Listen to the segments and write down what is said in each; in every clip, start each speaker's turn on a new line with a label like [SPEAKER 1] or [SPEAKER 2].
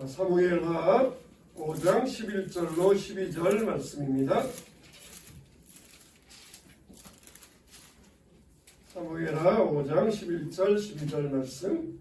[SPEAKER 1] 사무엘하 5장 11절로 12절 말씀입니다. 사무엘하 5장 11절 12절 말씀.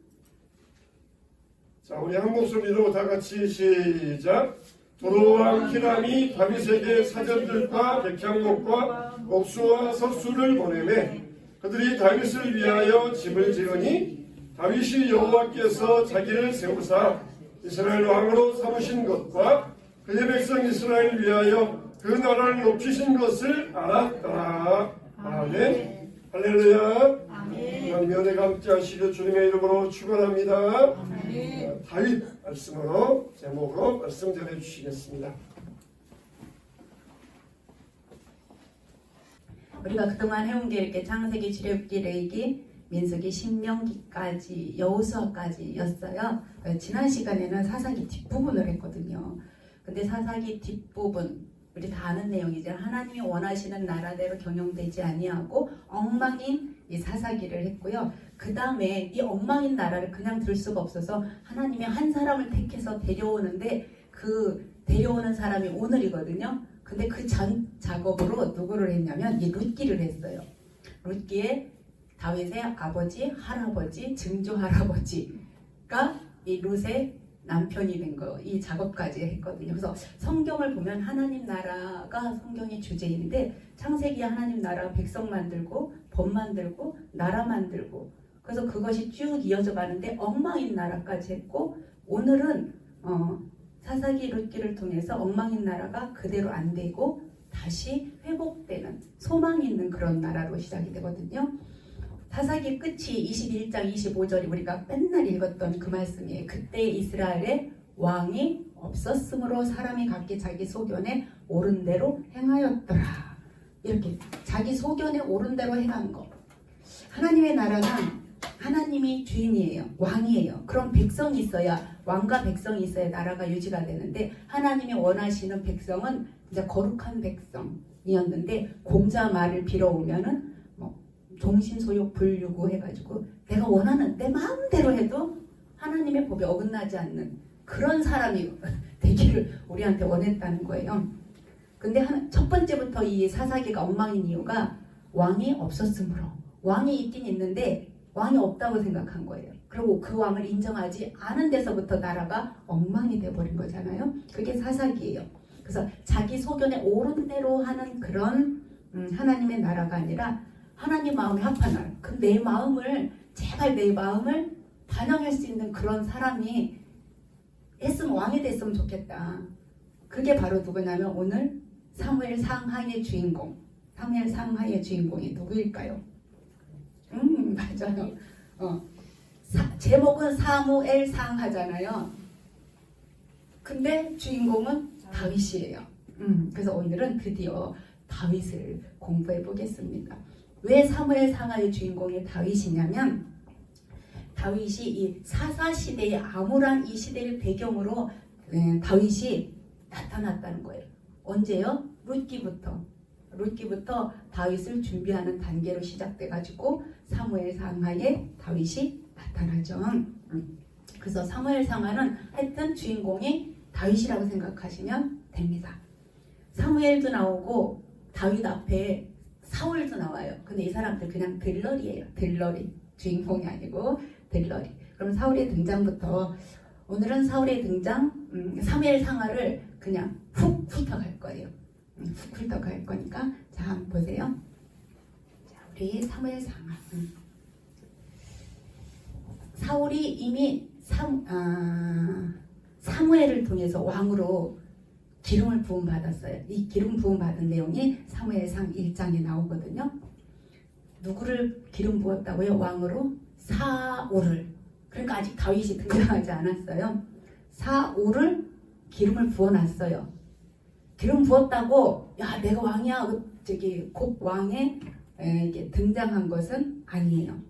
[SPEAKER 1] 자, 우리 한 목소리로 다 같이 시작. 두로왕 히람이 다윗에게 사전들과 백향목과 옥수와 석수를 보내매 그들이 다윗을 위하여 집을 지으니 다윗이 여호와께서 자기를 세우사 이스라엘 왕으로 삼으신 것과 그의 백성 이스라엘을 위하여 그 나라를 높이신 것을 알았더라. 아멘. 할렐루야. 하나님의 은혜가 함께 하시길 주님의 이름으로 축원합니다. 다윗 말씀으로 제목으로 말씀 전해 주시겠습니다.
[SPEAKER 2] 우리가 그동안 해온 게 이렇게 창세기, 출애굽기, 레위기, 민수기, 신명기까지, 여호수아까지였어요. 지난 시간에는 사사기 뒷부분을 했거든요. 근데 사사기 뒷부분 우리 다 아는 내용이죠. 하나님이 원하시는 나라대로 경영되지 아니하고 엉망인 이 사사기를 했고요. 그 다음에 이 엉망인 나라를 그냥 둘 수가 없어서 하나님이 한 사람을 택해서 데려오는데 그 데려오는 사람이 오늘이거든요. 근데 그 전 작업으로 누구를 했냐면 이 룻기를 했어요. 룻기에 다윗의 아버지, 할아버지, 증조 할아버지가 이 룻의 남편이 된 거, 이 작업까지 했거든요. 그래서 성경을 보면 하나님 나라가 성경의 주제인데 창세기 하나님 나라 백성 만들고 법 만들고 나라 만들고 그래서 그것이 쭉 이어져 가는데 엉망인 나라까지 했고 오늘은 사사기 룻기를 통해서 엉망인 나라가 그대로 안 되고 다시 회복되는 소망 있는 그런 나라로 시작이 되거든요. 사사기 끝이 21장 25절이 우리가 맨날 읽었던 그 말씀이에요. 그때 이스라엘에 왕이 없었으므로 사람이 각기 자기 소견에 옳은 대로 행하였더라. 이렇게 자기 소견에 옳은 대로 행한 거. 하나님의 나라는 하나님이 주인이에요. 왕이에요. 그럼 백성이 있어야 왕과 백성이 있어야 나라가 유지가 되는데 하나님이 원하시는 백성은 이제 거룩한 백성이었는데 공자 말을 빌어오면은 종신소욕 불유구 해가지고 내가 원하는 내 마음대로 해도 하나님의 법에 어긋나지 않는 그런 사람이 되기를 우리한테 원했다는 거예요. 근데 첫 번째부터 이 사사기가 엉망인 이유가 왕이 없었으므로 왕이 있긴 있는데 왕이 없다고 생각한 거예요. 그리고 그 왕을 인정하지 않은 데서부터 나라가 엉망이 돼버린 거잖아요. 그게 사사기예요. 그래서 자기 소견에 옳은 대로 하는 그런 하나님의 나라가 아니라 하나님 마음에 합한 나라. 그 내 마음을 제발 내 마음을 반영할 수 있는 그런 사람이 했으면 왕이 됐으면 좋겠다. 그게 바로 누구냐면 오늘 사무엘 상하의 주인공. 사무엘 상하의 주인공이 누구일까요? 맞아요. 제목은 사무엘 상하잖아요. 근데 주인공은 다윗이에요. 그래서 오늘은 드디어 다윗을 공부해 보겠습니다. 왜 사무엘 상하의 주인공이 다윗이냐면 다윗이 이 사사시대의 암울한 이 시대를 배경으로 다윗이 나타났다는 거예요. 언제요? 룻기부터 다윗을 준비하는 단계로 시작돼가지고 사무엘 상하에 다윗이 나타나죠. 그래서 사무엘 상하는 하여튼 주인공이 다윗이라고 생각하시면 됩니다. 사무엘도 나오고 다윗 앞에 사울도 나와요. 근데 이 사람들 그냥 들러리예요. 들러리. 주인공이 아니고 들러리. 그럼 사울의 등장부터 오늘은 사울의 등장 사무엘 상하를 그냥 훅 훑어갈 거예요. 훅 훑어갈 거니까 자 한번 보세요. 자 우리 사무엘 상하. 사울이 이미 사무엘을 통해서 왕으로 기름을 부음 받았어요. 이 기름 부음 받은 내용이 사무엘상 1장에 나오거든요. 누구를 기름 부었다고요? 왕으로? 사울을. 그러니까 아직 다윗이 등장하지 않았어요. 사울을 기름을 부어놨어요. 기름 부었다고 야 내가 왕이야 곧 왕에 이게 등장한 것은 아니에요.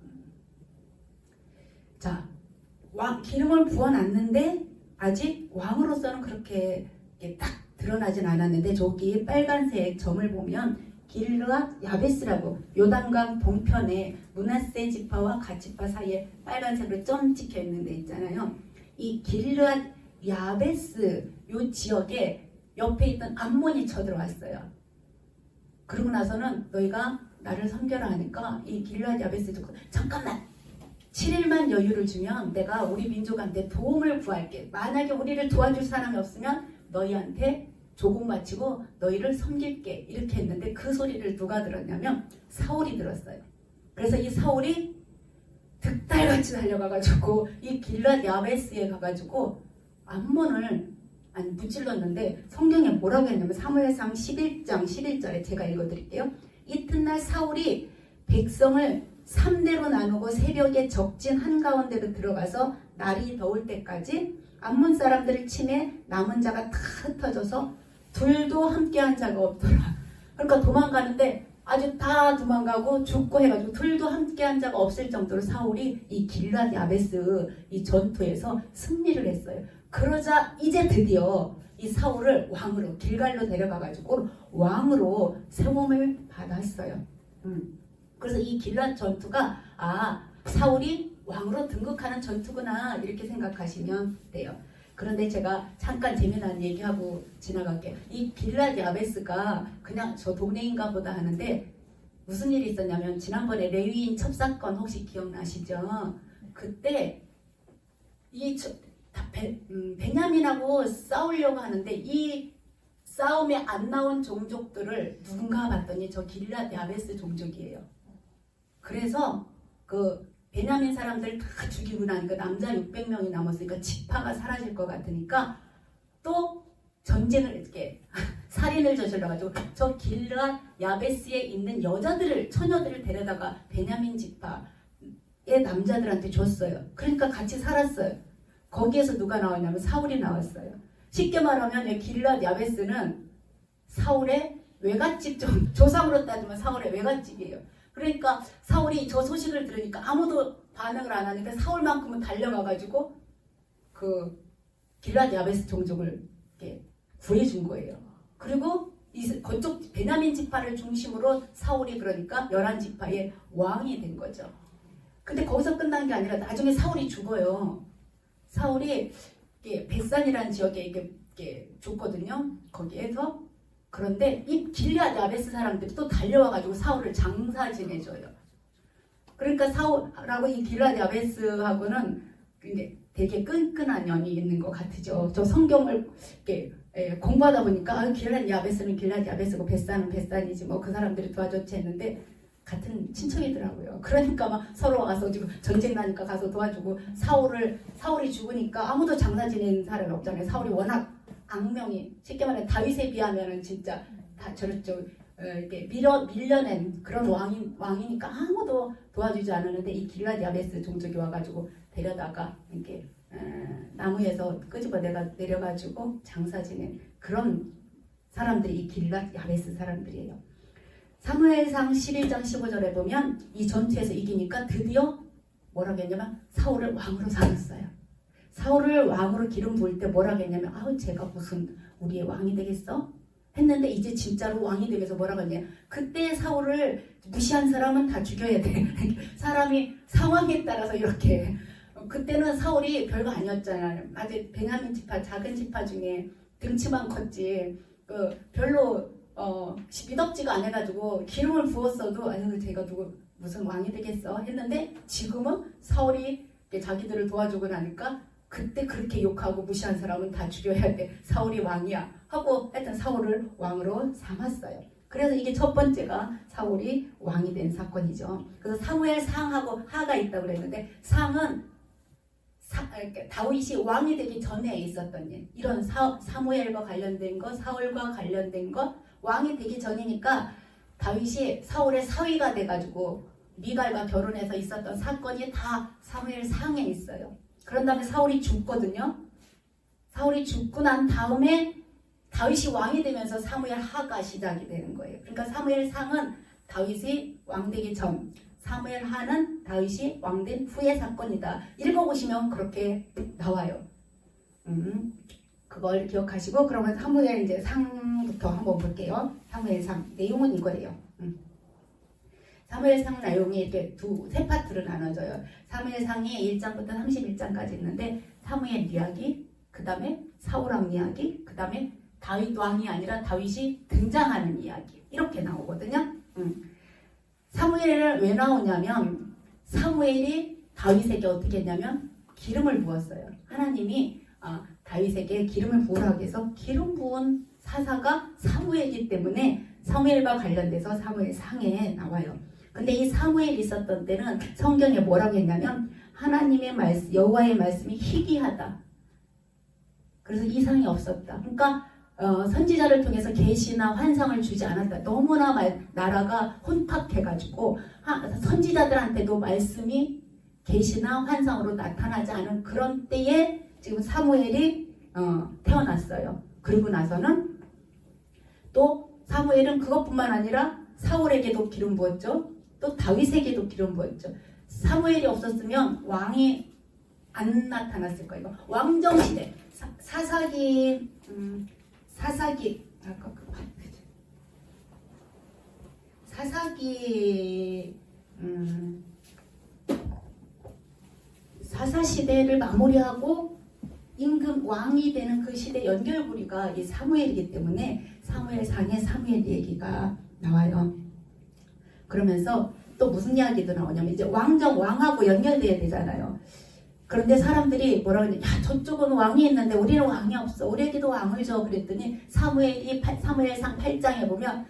[SPEAKER 2] 자 기름을 부어놨는데 아직 왕으로서는 그렇게 딱 드러나진 않았는데 저기 빨간색 점을 보면 길르앗 야베스라고 요단강 동편에 므낫세 지파와 갓 지파 사이에 빨간색으로 점 찍혀 있는 데 있잖아요. 이 길르앗 야베스 요 지역에 옆에 있던 암몬이 쳐들어왔어요. 그러고 나서는 너희가 나를 섬겨라 하니까 이 길앗 야베스 듣고 잠깐만 7일만 여유를 주면 내가 우리 민족한테 도움을 구할게. 만약에 우리를 도와줄 사람이 없으면 너희한테 조공 바치고 너희를 섬길게. 이렇게 했는데 그 소리를 누가 들었냐면 사울이 들었어요. 그래서 이 사울이 득달같이 달려가가지고 이 길앗 야베스에 가가지고 암몬을 무찔렀는데 성경에 뭐라고 했냐면 사무엘상 11장 11절에 제가 읽어드릴게요. 이튿날 사울이 백성을 3대로 나누고 새벽에 적진 한가운데로 들어가서 날이 더울 때까지 암몬 사람들을 치매 남은 자가 다 흩어져서 둘도 함께한 자가 없더라. 그러니까 도망가는데 아주 다 도망가고 죽고 해가지고 둘도 함께한 자가 없을 정도로 사울이 이 길앗 야베스 이 전투에서 승리를 했어요. 그러자 이제 드디어 이 사울을 왕으로 길갈로 데려가가지고 왕으로 세움을 받았어요. 그래서 이 길앗 전투가 사울이 왕으로 등극하는 전투구나 이렇게 생각하시면 돼요. 그런데 제가 잠깐 재미난 얘기하고 지나갈게요. 이 길앗 야베스가 그냥 저 동네인가 보다 하는데 무슨 일이 있었냐면 지난번에 레위인 첩사건 혹시 기억나시죠? 그때 이 베냐민하고 싸우려고 하는데 이 싸움에 안 나온 종족들을 누군가 봤더니 저 길앗 야베스 종족이에요. 그래서 그 베냐민 사람들 다 죽이고 나니까 남자 600명이 남았으니까 지파가 사라질 것 같으니까 또 전쟁을 이렇게 살인을 저질러가지고 저 길앗 야베스에 있는 여자들을 처녀들을 데려다가 베냐민 지파의 남자들한테 줬어요. 그러니까 같이 살았어요. 거기에서 누가 나왔냐면 사울이 나왔어요. 쉽게 말하면 이 길앗 야베스는 사울의 외갓집 조상으로 따지면 사울의 외갓집이에요. 그러니까 사울이 저 소식을 들으니까 아무도 반응을 안 하니까 사울만큼은 달려가가지고 그 길앗 야베스 종족을 이렇게 구해준 거예요. 그리고 그쪽 베냐민 지파를 중심으로 사울이 그러니까 11지파의 왕이 된 거죠. 근데 거기서 끝난 게 아니라 나중에 사울이 죽어요. 사울이 벳산이라는 지역에 이렇게 죽거든요. 거기에서. 그런데 이 길앗 야베스 사람들이 또 달려와가지고 사울을 장사 지내줘요. 그러니까 사울하고 이 길앗 야베스하고는 되게 끈끈한 연이 있는 것 같으죠. 저 성경을 이렇게 공부하다 보니까 길앗 야베스는 길앗 야베스고 벳산은 벳산이지 뭐 그 사람들이 도와줬지 했는데 같은 친척이더라고요. 그러니까 막 서로 와서 지금 전쟁 나니까 가서 도와주고 사울이 죽으니까 아무도 장사 지내는 사람이 없잖아요. 사울이 워낙 악명이 쉽게 말해 다윗에 비하면은 진짜 다 저렇죠. 이렇게 밀려낸 그런 왕이니까 아무도 도와주지 않았는데 이 길앗 야베스 종족이 와가지고 데려다가 이렇게 나무에서 끄집어 내려가지고 장사 지낸 그런 사람들이 이 길앗 야베스 사람들이에요. 사무엘상 11장 15절에 보면 이 전투에서 이기니까 드디어 뭐라고 했냐면 사울을 왕으로 삼았어요. 사울을 왕으로 기름 부을 때 뭐라고 했냐면 제가 무슨 우리의 왕이 되겠어? 했는데 이제 진짜로 왕이 되면서 뭐라고 했냐 그때 사울을 무시한 사람은 다 죽여야 돼. 사람이 상황에 따라서 이렇게 그때는 사울이 별거 아니었잖아요. 아직 베냐민 지파 작은 지파 중에 등치만 컸지 별로 미덥지가 안 해가지고 기름을 부었어도 제가 무슨 왕이 되겠어 했는데 지금은 사울이 자기들을 도와주고 나니까 그때 그렇게 욕하고 무시한 사람은 다 죽여야 돼. 사울이 왕이야 하고 하여튼 사울을 왕으로 삼았어요. 그래서 이게 첫 번째가 사울이 왕이 된 사건이죠. 그래서 사무엘 상하고 하가 있다고 그랬는데 상은 다윗이 왕이 되기 전에 있었던 일. 이런 사무엘과 관련된 거, 사울과 관련된 거 왕이 되기 전이니까 다윗이 사울의 사위가 돼가지고 미갈과 결혼해서 있었던 사건이 다 사무엘 상에 있어요. 그런 다음에 사울이 죽거든요. 사울이 죽고 난 다음에 다윗이 왕이 되면서 사무엘 하가 시작이 되는 거예요. 그러니까 사무엘 상은 다윗이 왕되기 전, 사무엘 하는 다윗이 왕된 후의 사건이다. 읽어보시면 그렇게 나와요. 그걸 기억하시고 그러면 사무엘 이제 상부터 한번 볼게요. 사무엘 상 내용은 이거예요. 사무엘상 내용이 이렇게 세 파트로 나눠져요. 사무엘상이 1장부터 31장까지 있는데 사무엘 이야기, 그 다음에 사울 왕 이야기, 그 다음에 다윗 왕이 아니라 다윗이 등장하는 이야기 이렇게 나오거든요. 사무엘을 왜 나오냐면 사무엘이 다윗에게 어떻게 했냐면 기름을 부었어요. 하나님이 다윗에게 기름을 부으라고 해서 기름 부은 사사가 사무엘이기 때문에 사무엘과 관련돼서 사무엘상에 나와요. 근데 이 사무엘이 있었던 때는 성경에 뭐라고 했냐면 하나님의 말씀, 여호와의 말씀이 희귀하다. 그래서 이상이 없었다. 그러니까 선지자를 통해서 계시나 환상을 주지 않았다. 너무나 나라가 혼탁해가지고 선지자들한테도 말씀이 계시나 환상으로 나타나지 않은 그런 때에 지금 사무엘이 태어났어요. 그리고 나서는 또 사무엘은 그것뿐만 아니라 사울에게도 기름 부었죠. 또 다윗에게도 기름 부었죠. 사무엘이 없었으면 왕이 안 나타났을 거예요. 왕정시대 사사기 사사시대를 마무리하고 임금 왕이 되는 그 시대 연결고리가 이 사무엘이기 때문에 사무엘상에 사무엘 얘기가 나와요. 그러면서 또 무슨 이야기도 나오냐면 이제 왕하고 연결돼야 되잖아요. 그런데 사람들이 뭐라고 하냐, 야 저쪽은 왕이 있는데 우리는 왕이 없어, 우리에게도 왕을 줘. 그랬더니 사무엘상 8장에 보면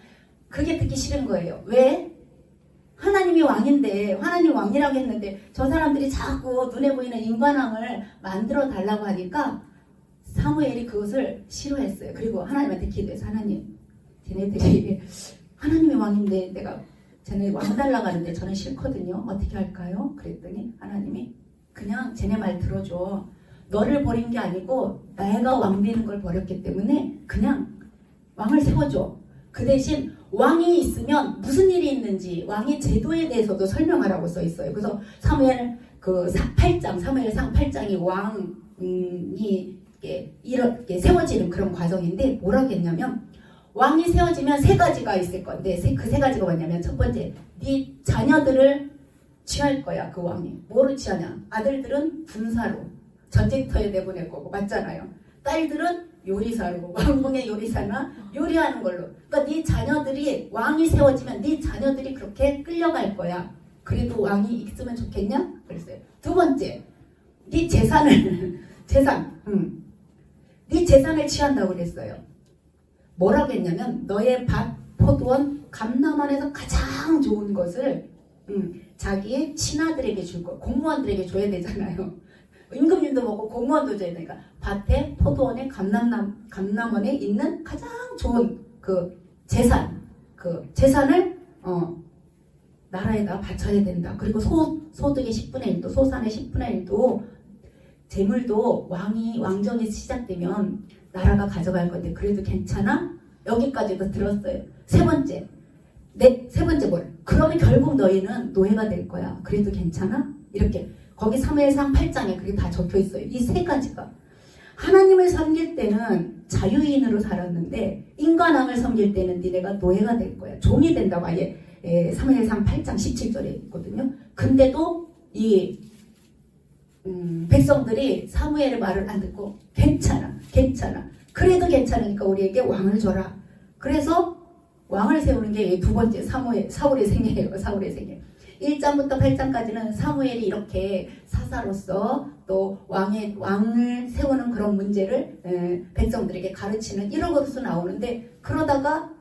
[SPEAKER 2] 그게 듣기 싫은 거예요. 왜? 하나님이 왕인데, 하나님 왕이라고 했는데 저 사람들이 자꾸 눈에 보이는 인관왕을 만들어 달라고 하니까 사무엘이 그것을 싫어했어요. 그리고 하나님한테 기도해서 하나님, 쟤네들이 하나님이 왕인데 내가 쟤네 왕 달라고 하는데 저는 싫거든요. 어떻게 할까요? 그랬더니 하나님이 그냥 쟤네 말 들어줘. 너를 버린 게 아니고 내가 왕 되는 걸 버렸기 때문에 그냥 왕을 세워줘. 그 대신 왕이 있으면 무슨 일이 있는지 왕의 제도에 대해서도 설명하라고 써 있어요. 그래서 사무엘상 8장이 왕이 이렇게 세워지는 그런 과정인데 뭐라고 했냐면 왕이 세워지면 세 가지가 있을 건데 그 세 가지가 뭐냐면 첫 번째, 네 자녀들을 취할 거야. 그 왕이 뭐로 취하냐? 아들들은 군사로 전쟁터에 내보낼 거고 맞잖아요. 딸들은 요리사로 왕궁의 요리사나 요리하는 걸로. 그러니까 네 자녀들이 왕이 세워지면 네 자녀들이 그렇게 끌려갈 거야. 그래도 왕이 있으면 좋겠냐? 그랬어요. 두 번째, 네 재산을 네 재산을 취한다고 그랬어요. 뭐라고 했냐면 너의 밭, 포도원, 감남원에서 가장 좋은 것을 자기의 친아들에게 줄 거, 공무원들에게 줘야 되잖아요. 임금님도 먹고 공무원도 줘야 되니까 밭에, 포도원에, 감남원에 있는 가장 좋은 그 재산을 나라에다 바쳐야 된다. 그리고 소득의 10분의 1도, 소산의 10분의 1도, 재물도 왕정이 시작되면 나라가 가져갈 건데 그래도 괜찮아? 여기까지도 들었어요. 세 번째 뭘? 그러면 결국 너희는 노예가 될 거야. 그래도 괜찮아? 이렇게 거기 사무엘상 8장에 그게 다 적혀 있어요. 이 세 가지가. 하나님을 섬길 때는 자유인으로 살았는데 인간왕을 섬길 때는 니네가 노예가 될 거야. 종이 된다고 아예 사무엘상 8장 17절에 있거든요. 근데도 이 백성들이 사무엘의 말을 안 듣고 괜찮아. 그래도 괜찮으니까 우리에게 왕을 줘라. 그래서 왕을 세우는 게 두 번째 사울의 생애예요. 사울의 생애. 1장부터 8장까지는 사무엘이 이렇게 사사로서 또 왕을 세우는 그런 문제를 백성들에게 가르치는 이런 것으로 나오는데 그러다가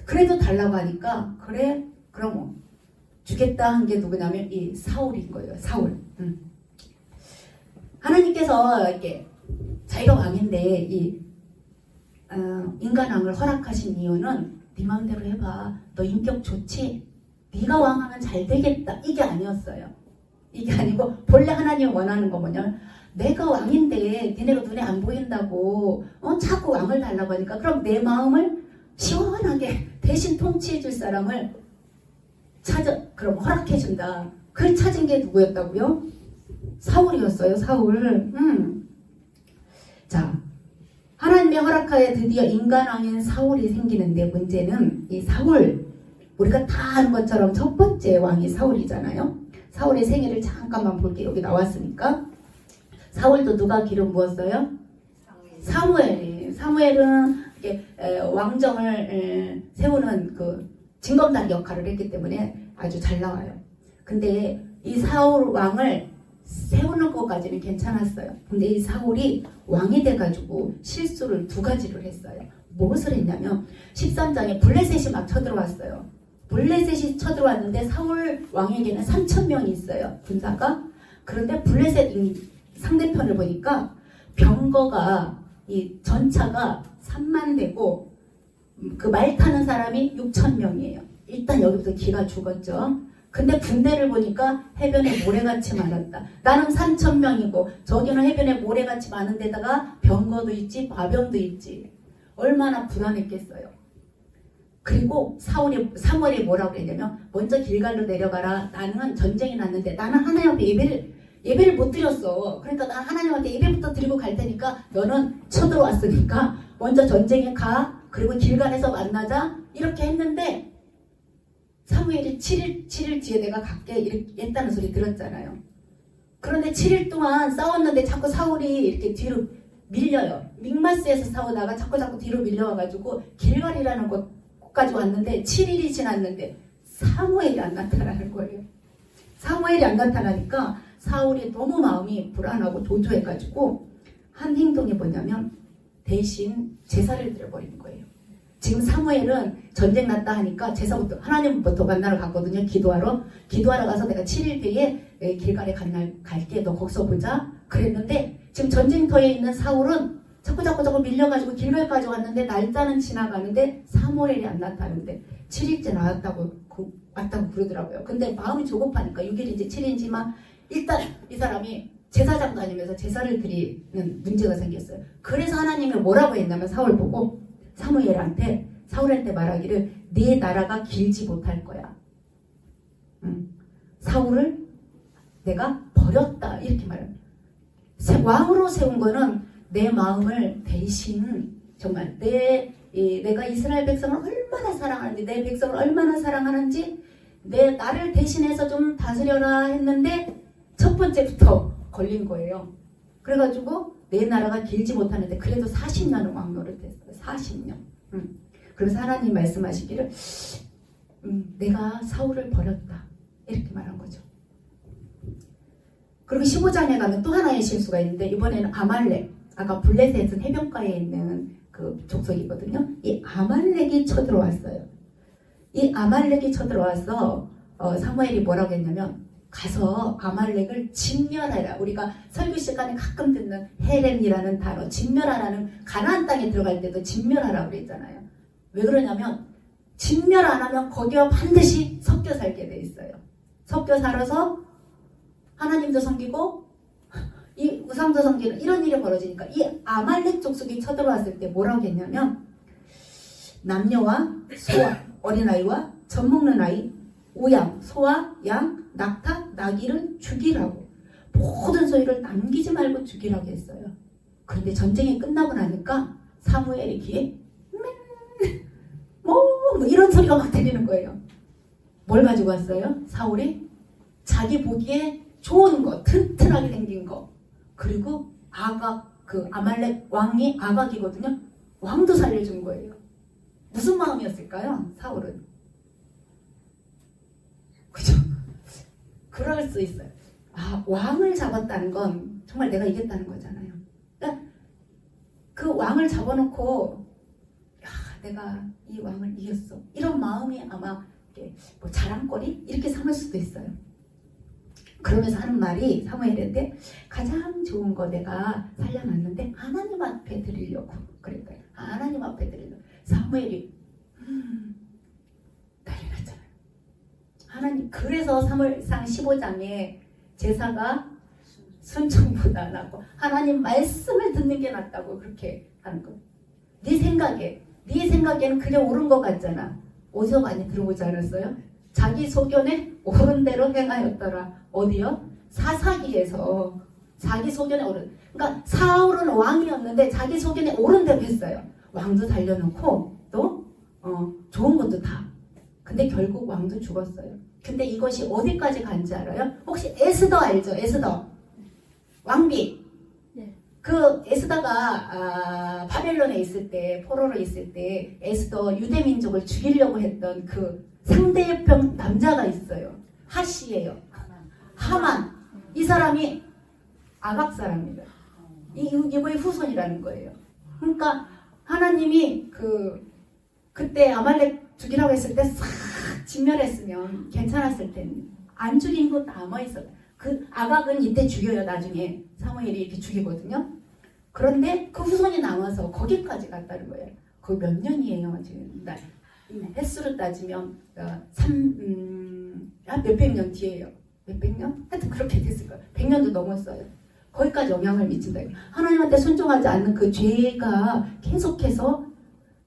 [SPEAKER 2] 그래도 달라고 하니까 그래 그럼 주겠다 한 게 누구냐면 이 사울인 거예요. 사울. 하나님께서 이렇게 자기가 왕인데 이 인간왕을 허락하신 이유는 네 마음대로 해봐. 너 인격 좋지? 네가 왕하면 잘 되겠다. 이게 아니었어요. 이게 아니고 본래 하나님이 원하는 거 뭐냐면 내가 왕인데 니네가 눈에 안 보인다고 자꾸 왕을 달라고 하니까 그럼 내 마음을 시원하게 대신 통치해 줄 사람을 그럼 허락해 준다. 그걸 찾은 게 누구였다고요? 사울이었어요. 사울. 자, 하나님의 허락하에 드디어 인간왕인 사울이 생기는데 문제는 이 사울, 우리가 다 아는 것처럼 첫 번째 왕이 사울이잖아요. 사울의 생애를 잠깐만 볼게요. 여기 나왔으니까. 사울도 누가 기름 부었어요? 사무엘은 이렇게 왕정을 세우는 그 징검다리 역할을 했기 때문에 아주 잘 나와요. 근데 이 사울 왕을 세우는 것까지는 괜찮았어요. 근데 이 사울이 왕이 돼가지고 실수를 두 가지를 했어요. 무엇을 했냐면 13장에 블레셋이 막 쳐들어왔어요. 블레셋이 쳐들어왔는데 사울 왕에게는 3,000명이 있어요. 군사가. 그런데 블레셋 상대편을 보니까 병거가 이 전차가 3만 대고 그 말 타는 사람이 6,000명이에요. 일단 여기부터 기가 죽었죠. 근데 군대를 보니까 해변에 모래같이 많았다. 나는 3,000명이고 저기는 해변에 모래같이 많은 데다가 병거도 있지 마병도 있지. 얼마나 불안했겠어요. 그리고 사무엘이 뭐라고 그랬냐면 먼저 길갈로 내려가라. 나는 전쟁이 났는데 나는 하나님 앞에 예배를 못 드렸어. 그러니까 난 하나님한테 예배부터 드리고 갈 테니까 너는 쳐들어왔으니까 먼저 전쟁에 가. 그리고 길갈에서 만나자. 이렇게 했는데 사무엘이 7일 뒤에 내가 갈게 이렇게 했다는 소리 들었잖아요. 그런데 7일 동안 싸웠는데 자꾸 사울이 이렇게 뒤로 밀려요. 믹마스에서 싸우다가 자꾸 뒤로 밀려와가지고 길갈이라는 곳까지 왔는데 7일이 지났는데 사무엘이 안 나타나는 거예요. 사무엘이 안 나타나니까 사울이 너무 마음이 불안하고 도주해가지고 한 행동이 뭐냐면 대신 제사를 드려버리는 거예요. 지금 사무엘은 전쟁 났다 하니까 제사부터 하나님부터 만나러 갔거든요. 기도하러 가서 내가 7일 뒤에 길갈에 갈게. 너 거기서 보자. 그랬는데 지금 전쟁터에 있는 사울은 자꾸 밀려가지고 길갈까지 왔는데 날짜는 지나가는데 사무엘이 안 나타나는데 7일째 왔다고 그러더라고요. 근데 마음이 조급하니까 6일인지 7일인지만 일단 이 사람이 제사장 다니면서 제사를 드리는 문제가 생겼어요. 그래서 하나님이 뭐라고 했냐면 사울한테 말하기를 네 나라가 길지 못할 거야. 사울을 내가 버렸다 이렇게 말해요. 왕으로 세운 거는 내 마음을 대신 정말 내가 이스라엘 백성을 얼마나 사랑하는지 내 백성을 얼마나 사랑하는지 나를 대신해서 좀 다스려라 했는데 첫 번째부터 걸린 거예요. 그래가지고 내 나라가 길지 못하는데 그래도 40년을 왕노릇 했어요. 40년. 그래서 하나님 말씀하시기를 내가 사울을 버렸다 이렇게 말한 거죠. 그리고 15장에 가면 또 하나의 실수가 있는데 이번에는 아말렉, 아까 블레셋은 해변가에 있는 그 족속이거든요. 이 아말렉이 쳐들어왔어요. 이 아말렉이 쳐들어와서 사무엘이 뭐라고 했냐면 가서 아말렉을 진멸하라. 우리가 설교 시간에 가끔 듣는 헤렘이라는 단어, 진멸하라는 가나안 땅에 들어갈 때도 진멸하라고 그랬잖아요. 왜 그러냐면 진멸 안 하면 거기와 반드시 섞여 살게 돼 있어요. 섞여 살아서 하나님도 섬기고 이 우상도 섬기는 이런 일이 벌어지니까 이 아말렉 족속이 쳐들어왔을 때 뭐라고 했냐면 남녀와 소와 어린아이와 젖먹는 아이 우양, 소와 양, 낙타, 나귀를 죽이라고 모든 소유를 남기지 말고 죽이라고 했어요. 그런데 전쟁이 끝나고 나니까 사무엘의 귀에 뭐 이런 소리가 막 들리는 거예요. 뭘 가지고 왔어요? 사울이 자기 보기에 좋은 거, 튼튼하게 생긴 거, 그리고 그 아말렉 왕이 아각이거든요. 왕도 살려준 거예요. 무슨 마음이었을까요? 사울은. 그죠? 그럴 수 있어요. 왕을 잡았다는 건 정말 내가 이겼다는 거잖아요. 그러니까 그 왕을 잡아놓고 내가 이 왕을 이겼어. 이런 마음이 아마 뭐 자랑거리 이렇게 삼을 수도 있어요. 그러면서 하는 말이 사무엘한테 가장 좋은 거 내가 살려놨는데 하나님 앞에 드리려고 그랬어요. 하나님 앞에 드리려고. 사무엘이 난리 났잖아요. 하나님, 그래서 사무엘상 15장에 제사가 순종보다 낫고 하나님 말씀을 듣는 게 낫다고 그렇게 하는 거예요. 네 생각에는 그냥 옳은 것 같잖아. 어디서 많이 들어보지 않았어요? 자기 소견에 옳은 대로 행하였더라. 어디요? 사사기에서 자기 소견에 옳은. 그러니까 사울은 왕이었는데 자기 소견에 옳은 대로 했어요. 왕도 달려놓고 또 좋은 것도 다. 근데 결국 왕도 죽었어요. 근데 이것이 어디까지 간지 알아요? 혹시 에스더 알죠? 에스더 왕비. 네. 그 에스더가 바벨론에 있을 때, 포로로 있을 때 에스더 유대 민족을 죽이려고 했던 그 상대편 남자가 있어요. 하시예요. 하만. 이 사람이 아각 사람입니다. 이게 후손이라는 거예요. 그러니까 하나님이 그때 아말렉 죽이라고 했을 때 싹 진멸했으면 괜찮았을 텐데 안 죽인 거 남아있어. 그 아각은 이때 죽여요. 나중에 사무엘이 이렇게 죽이거든요. 그런데 그 후손이 남아서 거기까지 갔다는 거예요. 거기 몇 년이에요 지금? 횟수로 따지면 몇백 년 뒤에요. 몇백 년? 하여튼 그렇게 됐을 거예요. 100년도 넘었어요. 거기까지 영향을 미친다. 하나님한테 순종하지 않는 그 죄가 계속해서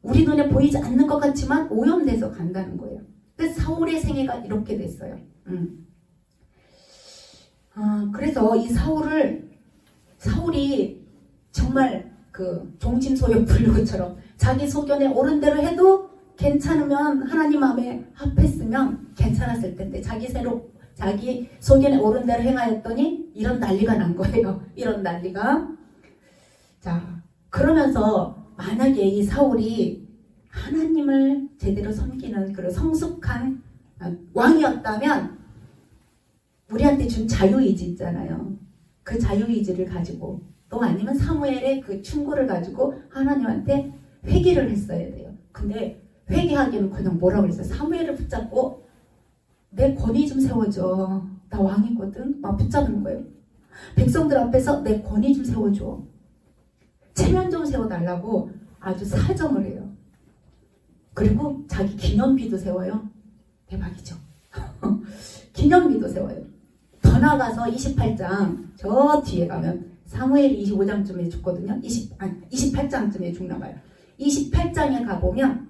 [SPEAKER 2] 우리 눈에 보이지 않는 것 같지만 오염돼서 간다는 거예요. 그래서 사울의 생애가 이렇게 됐어요. 그래서 이 사울이 정말 그 종심소욕 불구처럼 자기 소견에 옳은 대로 해도 괜찮으면 하나님 마음에 합했으면 괜찮았을 텐데 자기 소견에 옳은 대로 행하였더니 이런 난리가 난 거예요. 이런 난리가. 자, 그러면서 만약에 이 사울이 하나님을 제대로 섬기는 그런 성숙한 왕이었다면 우리한테 준 자유의지 있잖아요. 그 자유의지를 가지고 또 아니면 사무엘의 그 충고를 가지고 하나님한테 회개를 했어야 돼요. 근데 회개하기는 그냥 뭐라고 그랬어요? 사무엘을 붙잡고 내 권위 좀 세워줘. 나 왕이거든. 막 붙잡는 거예요. 백성들 앞에서 내 권위 좀 세워줘. 체면 좀 세워달라고 아주 사정을 해요. 그리고 자기 기념비도 세워요. 대박이죠. 기념비도 세워요. 더 나가서 28장 저 뒤에 가면 사무엘이 25장쯤에 죽거든요. 28장쯤에 죽나 봐요. 28장에 가보면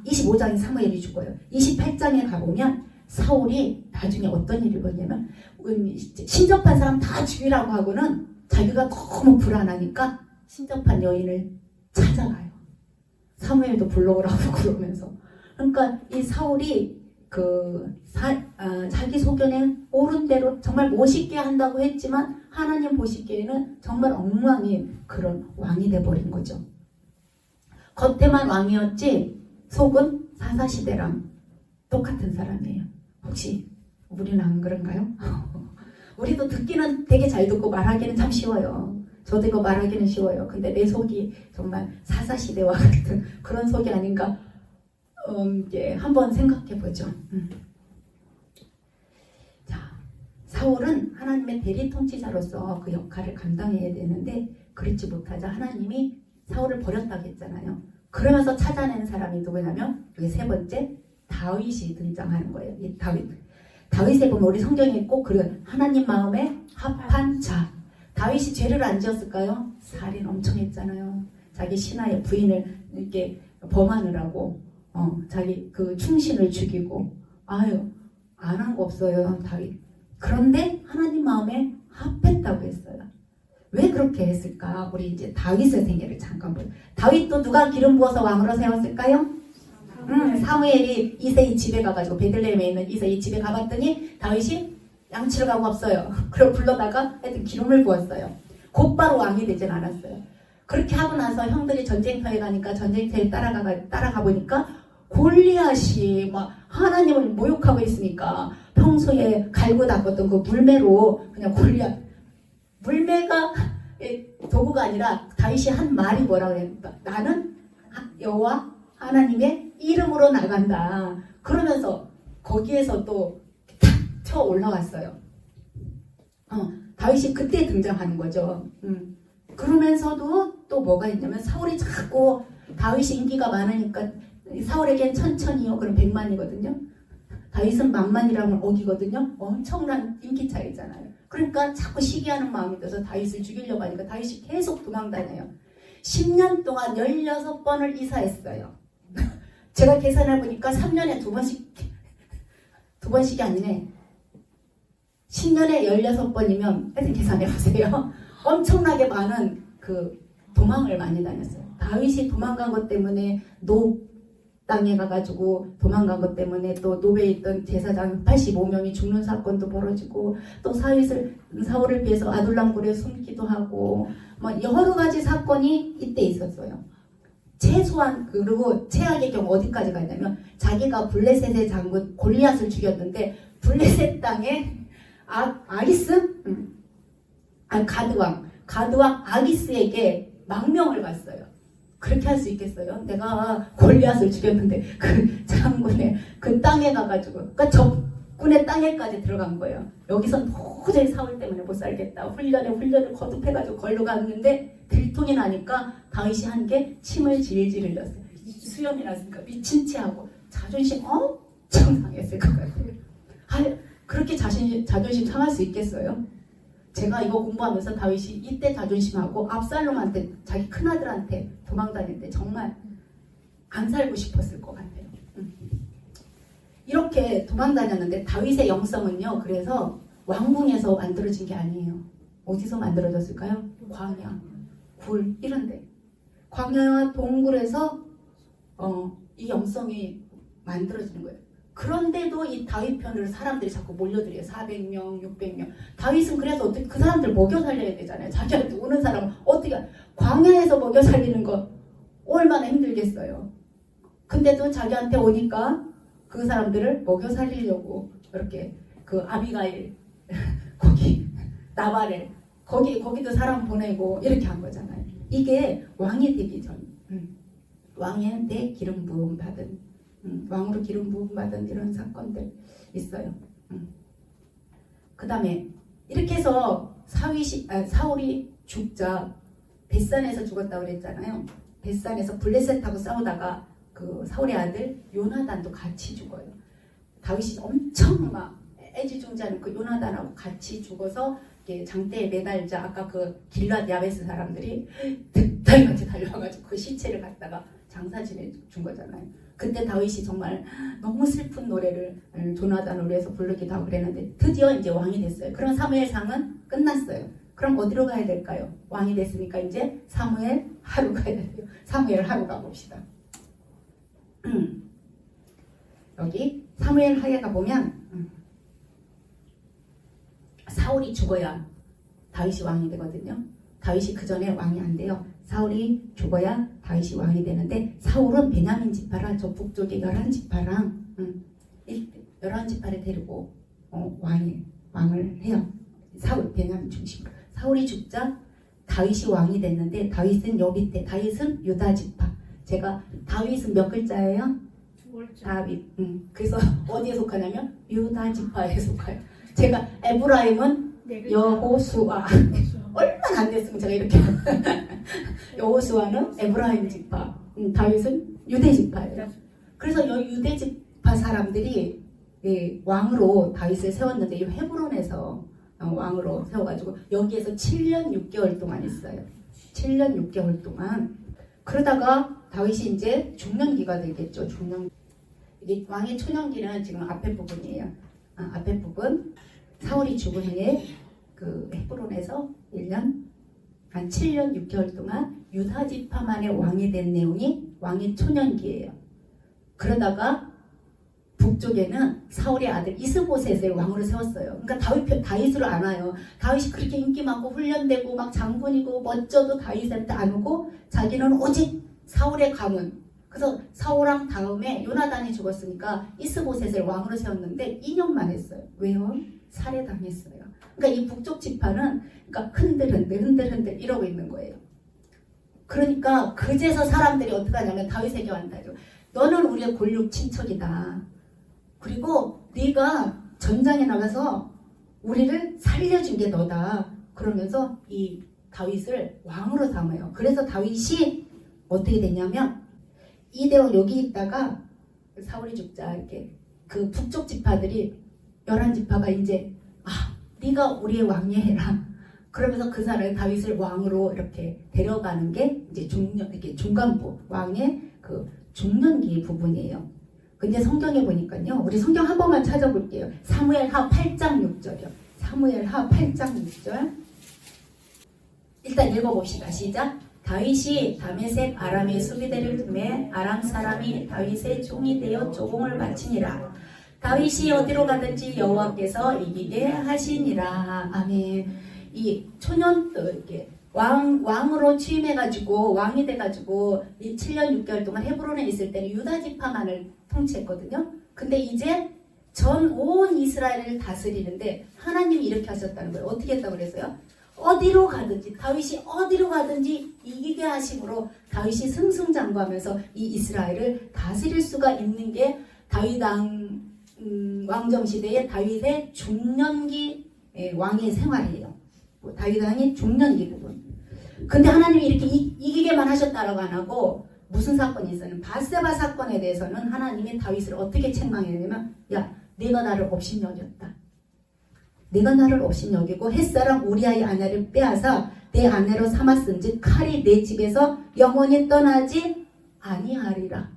[SPEAKER 2] 25장에 사무엘이 죽어요. 28장에 가보면 사울이 나중에 어떤 일을 벌냐면 신접한 사람 다 죽이라고 하고는 자기가 너무 불안하니까 신접한 여인을 찾아가요. 사무엘도 불러오라고 그러면서. 그러니까 이 사울이 자기 소견에 옳은 대로 정말 멋있게 한다고 했지만 하나님 보시기에는 정말 엉망인 그런 왕이 돼버린 거죠. 겉에만 왕이었지 속은 사사시대랑 똑같은 사람이에요. 혹시 우리는 안 그런가요? 우리도 듣기는 되게 잘 듣고 말하기는 참 쉬워요. 저도 이거 말하기는 쉬워요. 근데 내 속이 정말 사사시대와 같은 그런 속이 아닌가 한번 생각해 보죠. 자, 사울은 하나님의 대리 통치자로서 그 역할을 감당해야 되는데 그렇지 못하자 하나님이 사울을 버렸다고 했잖아요. 그러면서 찾아낸 사람이 누구냐면 여기 세 번째 다윗이 등장하는 거예요. 이 다윗에 보면 우리 성경에 꼭 그런 하나님 마음에 합한 자. 다윗이 죄를 안 지었을까요? 살인 엄청 했잖아요. 자기 신하의 부인을 이렇게 범하느라고 자기 그 충신을 죽이고 안 한 거 없어요 다윗. 그런데 하나님 마음에 합했다고 했어요. 왜 그렇게 했을까? 우리 이제 다윗의 생애를 잠깐 보요. 다윗도 누가 기름 부어서 왕으로 세웠을까요? 사무엘이 이새의 집에 가가지고 베들레헴에 있는 이새의 집에 가봤더니 다윗이 양치러 가고 없어요. 그리고 불러다가 하여튼 기름을 부었어요. 곧바로 왕이 되진 않았어요. 그렇게 하고 나서 형들이 전쟁터에 가니까 전쟁터에 따라가 보니까 골리앗이 막 하나님을 모욕하고 있으니까 평소에 갈고 닦았던 그 물매로 그냥 물매가 도구가 아니라 다윗이 한 말이 뭐라고 했을까? 나는 여호와 하나님의 이름으로 나간다. 그러면서 거기에서 또 탁 쳐 올라왔어요. 다윗이 그때 등장하는 거죠. 그러면서도 또 뭐가 있냐면 사울이 자꾸 다윗이 인기가 많으니까 사울에겐 천천히요. 그럼 100만이거든요. 다윗은 만만이라면 억이거든요. 엄청난 인기 차이잖아요. 그러니까 자꾸 시기하는 마음이 들어서 다윗을 죽이려고 하니까 다윗이 계속 도망다녀요. 10년 동안 16번을 이사했어요. 제가 계산해보니까 3년에 2번씩이 아니네. 10년에 16번이면 하여튼 계산해보세요. 엄청나게 많은 도망을 많이 다녔어요. 다윗이 도망간 것 때문에 땅에 가가지고 도망간 것 때문에 또 노베에 있던 제사장 85명이 죽는 사건도 벌어지고 또 사울을 피해서 아둘람굴에 숨기도 하고 뭐 여러 가지 사건이 이때 있었어요. 최소한 그리고 최악의 경우 어디까지 갔냐면 자기가 블레셋의 장군 골리앗을 죽였는데 블레셋 땅에 아기스? 가드왕 아기스에게 망명을 갔어요. 그렇게 할 수 있겠어요? 내가 골리앗을 죽였는데 그 장군의 그 땅에 가가지고 그러니까 적군의 땅에까지 들어간 거예요. 여기선 도저히 사울 때문에 못 살겠다. 훈련을 거듭해가지고 걸로 갔는데 들통이 나니까 다윗이 한 게 침을 질질 흘렸어요. 수염이 났으니까 미친 체하고 자존심 엄청 상했을 것 같아요. 그렇게 자존심 상할 수 있겠어요? 제가 이거 공부하면서 다윗이 이때 자존심하고 압살롬한테 자기 큰아들한테 도망다닐 때 정말 안 살고 싶었을 것 같아요. 이렇게 도망다녔는데 다윗의 영성은요. 그래서 왕궁에서 만들어진 게 아니에요. 어디서 만들어졌을까요? 광야, 굴 이런데 광야와 동굴에서 이 영성이 만들어지는 거예요. 그런데도 이 다윗 편으로 사람들이 자꾸 몰려들어요. 400명, 600명. 다윗은 그래서 어떻게 그 사람들 먹여 살려야 되잖아요. 자기한테 오는 사람은 어떻게 광야에서 먹여 살리는 거 얼마나 힘들겠어요. 근데도 자기한테 오니까 그 사람들을 먹여 살리려고 이렇게 그 아비가일 거기 나발을 거기도 사람 보내고 이렇게 한 거잖아요. 이게 왕이 되기 전 왕한테 기름 부음 받은 왕으로 기름 부음 받은 이런 사건들 있어요. 그 다음에 이렇게 해서 사울이 죽자 벳산에서 죽었다고 그랬잖아요. 벳산에서 블레셋하고 싸우다가 그 사울의 아들 요나단도 같이 죽어요. 다윗이 엄청 막 애지중지하는 그 요나단하고 같이 죽어서 장대에 매달자 아까 그 길랏 야베스 사람들이 득달같이 달려와가지고 그 시체를 갖다가 장사 지내 준 거잖아요. 그때 다윗이 정말 너무 슬픈 노래를 조나단을 위해서 부르기도 하고 그랬는데 드디어 이제 왕이 됐어요. 그럼 사무엘상은 끝났어요. 그럼 어디로 가야 될까요? 왕이 됐으니까 이제 사무엘 하루 가야 돼요. 사무엘 하루 가봅시다. 여기 사무엘 하에 가보면 사울이 죽어야 다윗이 왕이 되거든요. 다윗이 그 전에 왕이 안 돼요. 사울이 죽어야 다윗이 왕이 되는데 사울은 베냐민 지파라 저 북쪽에 11지파랑 11지파를 데리고 왕을 해요. 사울 베냐민 중심으로. 사울이 죽자 다윗이 왕이 됐는데 다윗은 요 밑에 다윗은 유다 지파. 제가 다윗은 몇 글자예요? 다윗. 그래서 어디에 속하냐면 유다 지파에 속해요. 제가 에브라임은 여호수아. 얼마나 안 됐으면 제가 이렇게 여호수아는 에브라임 지파, 다윗은 유대 지파예요. 그래서 이 유대 지파 사람들이 왕으로 다윗을 세웠는데 이 헤브론에서 왕으로 세워가지고 여기에서 7년 6개월 동안 있어요. 7년 6개월 동안. 그러다가 다윗이 이제 중년기가 되겠죠. 이게 왕의 초년기는 지금 앞에 부분이에요. 앞에 부분 사울이 죽은 후에 그 헤브론에서 1년 한 7년 6개월 동안 유다 지파만의 왕이 된 내용이 왕의 초년기예요. 그러다가 북쪽에는 사울의 아들 이스보셋을 왕으로 세웠어요. 그러니까 다윗으로 안 와요. 다윗이 그렇게 인기 많고 훈련되고 막 장군이고 멋져도 다윗한테 안 오고 자기는 오직 사울의 가문. 그래서 사울왕 다음에 요나단이 죽었으니까 이스보셋을 왕으로 세웠는데 2년만 했어요. 왜요? 살해당했어요. 그러니까 이 북쪽 지파는 그러니까 흔들흔들 이러고 있는 거예요. 그러니까 그제서 사람들이 어떻게 하냐면 다윗에게 왔다죠. 너는 우리의 골육 친척이다. 그리고 네가 전장에 나가서 우리를 살려준 게 너다. 그러면서 이 다윗을 왕으로 삼아요. 그래서 다윗이 어떻게 되냐면 이대왕 여기 있다가 사울이 죽자 이렇게 그 북쪽 지파들이 11지파가 이제 네가 우리의 왕이 해라. 그러면서 그 사람을 다윗을 왕으로 이렇게 데려가는 게 이제 이렇게 중간부 왕의 그 중년기 부분이에요. 근데 성경에 보니까요. 우리 성경 한 번만 찾아볼게요. 사무엘하 8장 6절이요. 사무엘하 8장 6절. 일단 읽어봅시다. 시작. 다윗이 다메섹 아람의 수비대를 tum해 아람 사람이 다윗의 종이 되어 조공을 바치니라. 다윗이 어디로 가든지 여호와께서 이기게 하시니라. 아멘. 이 초년 이렇게 왕으로 취임해가지고 왕이 돼가지고 이 7년 6개월 동안 헤브론에 있을 때는 유다 지파만을 통치했거든요. 근데 이제 전 온 이스라엘을 다스리는데 하나님이 이렇게 하셨다는 거예요. 어떻게 했다고 그랬어요? 어디로 가든지 다윗이 어디로 가든지 이기게 하심으로 다윗이 승승장구하면서 이 이스라엘을 다스릴 수가 있는 게 다윗 왕정 시대의 다윗의 중년기 왕의 생활이에요. 다윗 왕의 중년기 부분. 근데 하나님이 이렇게 이기게만 하셨다라고 안 하고 무슨 사건이 있었냐면 바세바 사건에 대해서는 하나님이 다윗을 어떻게 책망했냐면 야 네가 나를 업신여겼다. 네가 나를 업신여기고 햇사람 우리아의 아내를 빼앗아 내 아내로 삼았은즉 칼이 내 집에서 영원히 떠나지 아니하리라.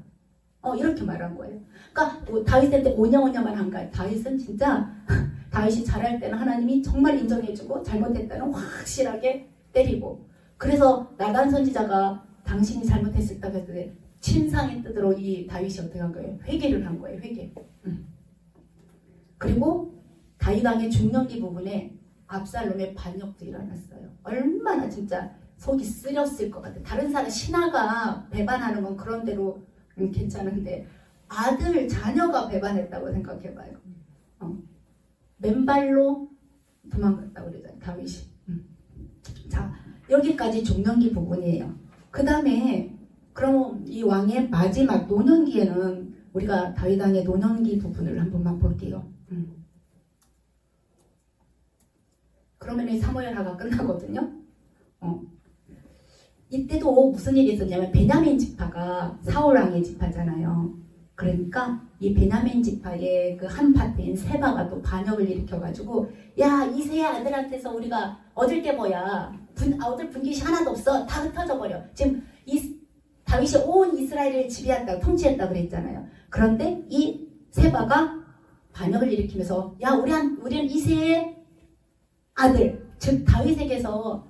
[SPEAKER 2] 이렇게 말한 거예요. 그러니까 다윗한테 오냐오냐만 한 거예요. 다윗은 진짜 다윗이 잘할 때는 하나님이 정말 인정해주고 잘못했다는 확실하게 때리고 그래서 나단 선지자가 당신이 잘못했었다고 했을 때 침상의 뜻으로 이 다윗이 어떻게 한 거예요? 회개를 한 거예요. 회개. 그리고 다윗 왕의 중년기 부분에 압살롬의 반역도 일어났어요. 얼마나 진짜 속이 쓰렸을 것 같아요. 다른 사람 신하가 배반하는 건 그런 대로 괜찮은데 아들 자녀가 배반했다고 생각해봐요. 맨발로 도망갔다고 그러잖아요. 다윗이. 자 여기까지 중년기 부분이에요. 그 다음에 그럼 이 왕의 마지막 노년기에는 우리가 다윗 왕의 노년기 부분을 한 번만 볼게요. 그러면 이 사무엘하가 끝나거든요. 이때도 무슨 일이 있었냐면 베냐민 지파가 사울 왕의 지파잖아요. 그러니까 이 베냐민 지파의 그 한 파트인 세바가 또 반역을 일으켜가지고 야 이세의 아들한테서 우리가 얻을 게 뭐야 얻을 분깃이 하나도 없어 다 흩어져 버려. 지금 다윗이 온 이스라엘을 지배했다고 통치했다고 그랬잖아요. 그런데 이 세바가 반역을 일으키면서 야 우리는 이세의 아들 즉 다윗에게서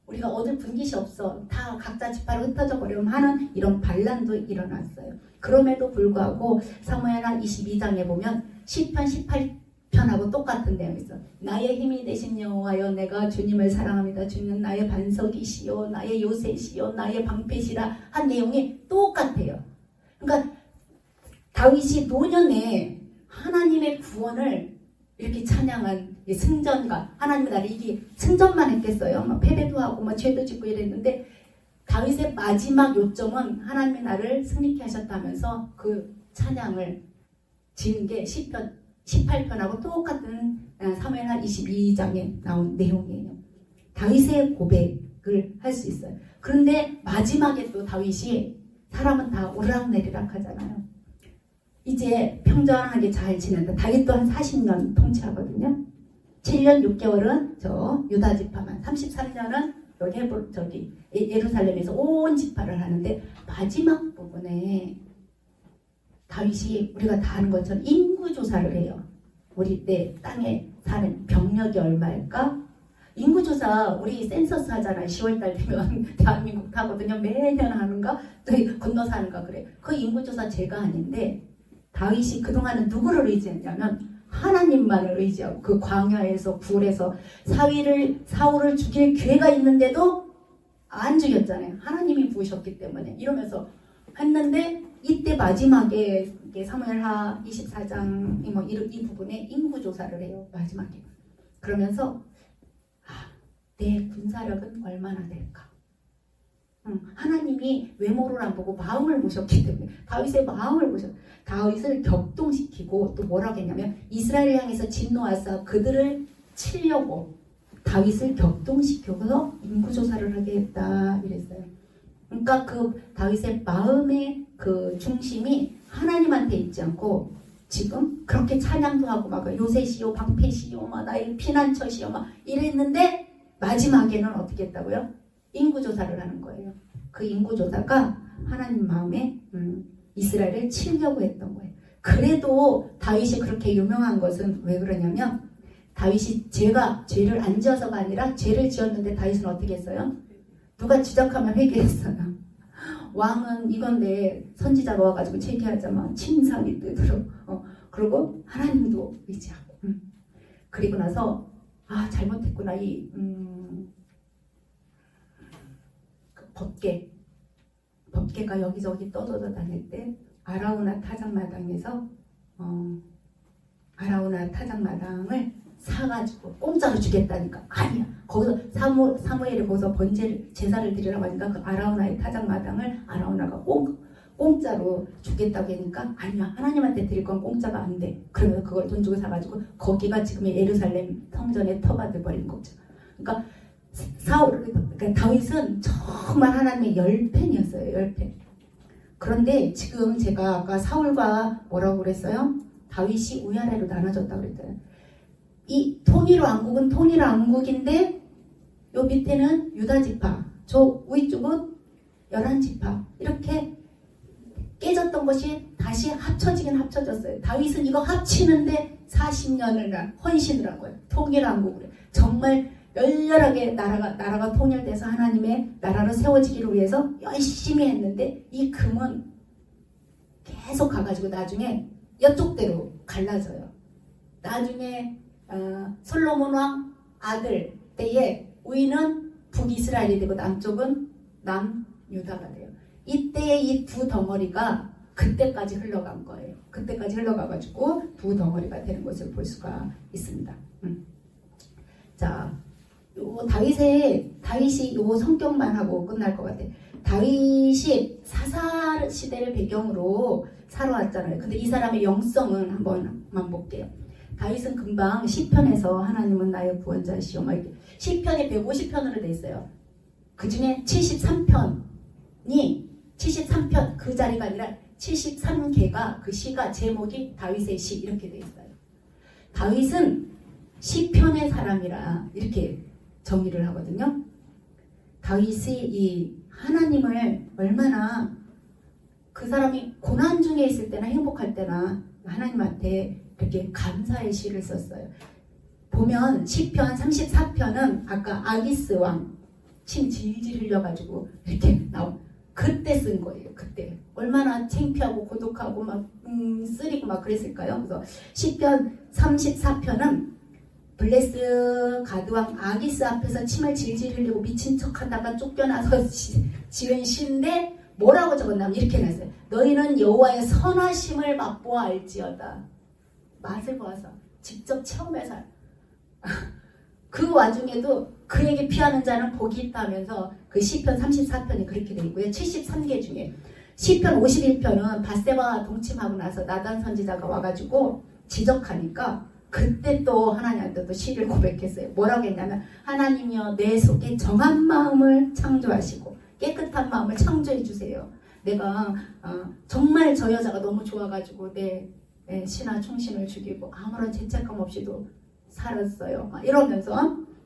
[SPEAKER 2] 우리가 얻을 분깃이 없어 다 각자 지파로 흩어져 버리면 하는 이런 반란도 일어났어요. 그럼에도 불구하고 사무엘하 22장에 보면 시편 18편하고 똑같은 내용이 있어. 나의 힘이 되신 여호와여 내가 주님을 사랑합니다. 주님은 나의 반석이시요 나의 요새시요 나의 방패시라 한 내용이 똑같아요. 그러니까 다윗이 노년에 하나님의 구원을 이렇게 찬양한 승전가 하나님의 나를 이게 승전만 했겠어요. 막 패배도 하고 막 죄도 짓고 이랬는데 다윗의 마지막 요점은 하나님의 나를 승리케 하셨다면서 그 찬양을 지은 게 시편 18편하고 똑같은 사무엘하 22장에 나온 내용이에요. 다윗의 고백을 할 수 있어요. 그런데 마지막에 또 다윗이 사람은 다 오르락내리락 하잖아요. 이제 평정하게 잘 지낸다. 다윗도 한 40년 통치하거든요. 7년 6개월은 저 유다 지파만, 33년은 여기 예루살렘에서 온 지파를 하는데 마지막 부분에 다윗이 우리가 다 아는 것처럼 인구조사를 해요. 우리 내 땅에 사는 병력이 얼마일까? 인구조사 우리 센서스 하잖아요. 10월달 되면 대한민국 하거든요. 매년 하는가? 또 건너서 하는가 그래. 그 인구조사 제가 아닌데 다윗이 그동안은 누구를 의지했냐면 하나님만을 의지하고 그 광야에서 굴에서 사울을 죽일 기회가 있는데도 안 죽였잖아요. 하나님이 부으셨기 때문에 이러면서 했는데 이때 마지막에 사무엘하 24장 이 부분에 인구조사를 해요. 마지막에. 그러면서 내 군사력은 얼마나 될까? 하나님이 외모를 안 보고 마음을 보셨기 때문에 다윗의 마음을 보셨. 다윗을 격동시키고 또 뭐라고 했냐면 이스라엘을 향해서 진노하사 그들을 치려고 다윗을 격동시켜서 인구조사를 하게 했다 이랬어요. 그러니까 그 다윗의 마음의 그 중심이 하나님한테 있지 않고 지금 그렇게 찬양도 하고 막 요새시요 방패시요 막 나의 피난처시요 막 이랬는데 마지막에는 어떻게 했다고요? 인구조사를 하는 거예요. 그 인구조사가 하나님 마음에 이스라엘을 치려고 했던 거예요. 그래도 다윗이 그렇게 유명한 것은 왜 그러냐면 다윗이 죄를 안 지어서가 아니라 죄를 지었는데 다윗은 어떻게 했어요? 누가 지적하면 회개했어요. 왕은 이건데 선지자가 와가지고 제기하자면 침상이 뜨도록 그리고 하나님도 의지하고 그리고 나서 아 잘못했구나 이 그 법계가 여기저기 떠돌아 다닐 때 아라우나 타작마당에서 아라우나 타작마당을 사가지고 공짜로 주겠다니까 아니야 거기서 사무엘이 거기서 번제를 제사를 드리라고 하니까 그 아라우나의 타작마당을 아라우나가 공짜로 주겠다고 하니까 아니야 하나님한테 드릴 건 공짜가 안 돼. 그러면서 그걸 돈 주고 사가지고 거기가 지금의 예루살렘 성전의 터가 돼버린 거죠. 그러니까 그러니까 다윗은 정말 하나님의 열팬이었어요. 열팬. 그런데 지금 제가 아까 사울과 뭐라고 그랬어요? 다윗이 위아래로 나눠졌다고 그랬잖아요. 이 통일 왕국은 통일 왕국인데 요 밑에는 유다 지파, 저 위쪽은 11지파 이렇게 깨졌던 것이 다시 합쳐지긴 합쳐졌어요. 다윗은 이거 합치는데 40년을 헌신을 한 거예요. 통일 왕국으로 정말 열렬하게 나라가 통일돼서 하나님의 나라로 세워지기를 위해서 열심히 했는데 이 금은 계속 가가지고 나중에 이쪽대로 갈라져요. 나중에 솔로몬 왕 아들 때에 위는 북이스라엘이 되고 남쪽은 남유다가 돼요. 이때의 이 두 덩어리가 그때까지 흘러간 거예요. 그때까지 흘러가가지고 두 덩어리가 되는 것을 볼 수가 있습니다. 자, 요 다윗이 요 성격만 하고 끝날 것 같아요. 다윗이 사사 시대를 배경으로 살아왔잖아요. 근데 이 사람의 영성은 한번만 볼게요. 다윗은 금방 시편에서 하나님은 나의 구원자시오 막 이렇게 시편이 150편으로 돼 있어요. 그 중에 73편 그 자리가 아니라 73개가 그 시가 제목이 다윗의 시 이렇게 돼 있어요. 다윗은 시편의 사람이라 이렇게 정의를 하거든요. 다윗이 이 하나님을 얼마나 그 사람이 고난 중에 있을 때나 행복할 때나 하나님한테 이렇게 감사의 시를 썼어요. 보면 시편 34편은 아까 아기스 왕 침 질질 흘려가지고 이렇게 그때 쓴 거예요. 그때 얼마나 창피하고 고독하고 막 쓰리고 막 그랬을까요? 그래서 시편 34편은 블레스 가드왕 아기스 앞에서 침을 질질 흘리고 미친 척하다가 쫓겨나서 지은 시인데 뭐라고 적었냐면 이렇게 해놨어요. 너희는 여호와의 선하심을 맛보아 알지어다. 맛을 보아서 직접 체험해서 그 와중에도 그에게 피하는 자는 복이 있다 하면서 그 시편 34편이 그렇게 되어 있고요. 73개 중에 시편 51편은 밧세바와 동침하고 나서 나단 선지자가 와가지고 지적하니까 그때 또 하나님한테 또 시를 고백했어요. 뭐라고 했냐면 하나님이여 내 속에 정한 마음을 창조하시고 깨끗한 마음을 창조해 주세요. 내가 정말 저 여자가 너무 좋아가지고 내 신하 충신을 죽이고 아무런 죄책감 없이도 살았어요.